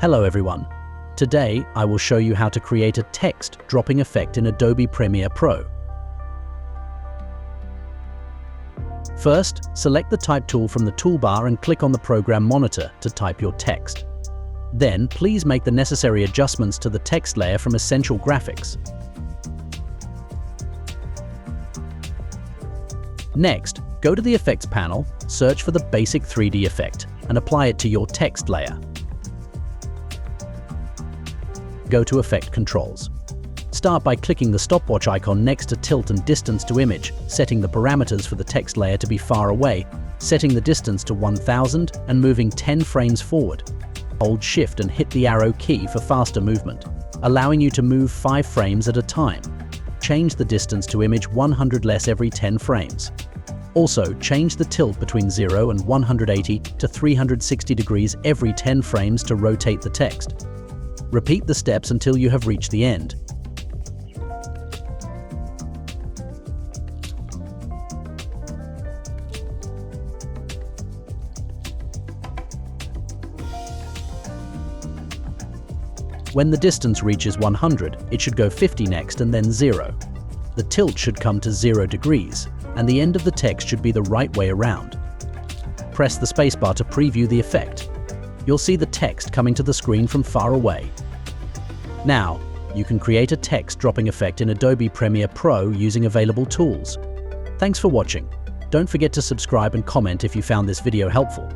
Hello everyone. Today I will show you how to create a text dropping effect in Adobe Premiere Pro. First, select the Type tool from the toolbar and click on the program monitor to type your text. Then, please make the necessary adjustments to the text layer from Essential Graphics. Next, go to the Effects panel, search for the basic 3D effect, and apply it to your text layer. Go to Effect Controls. Start by clicking the stopwatch icon next to Tilt and Distance to Image, setting the parameters for the text layer to be far away, setting the distance to 1000 and moving 10 frames forward. Hold Shift and hit the arrow key for faster movement, allowing you to move 5 frames at a time. Change the distance to image 100 less every 10 frames. Also, change the tilt between 0 and 180 to 360 degrees every 10 frames to rotate the text. Repeat the steps until you have reached the end. When the distance reaches 100, it should go 50 next and then 0. The tilt should come to 0 degrees, and the end of the text should be the right way around. Press the spacebar to preview the effect. You'll see the text coming to the screen from far away. Now, you can create a text dropping effect in Adobe Premiere Pro using available tools. Thanks for watching. Don't forget to subscribe and comment if you found this video helpful.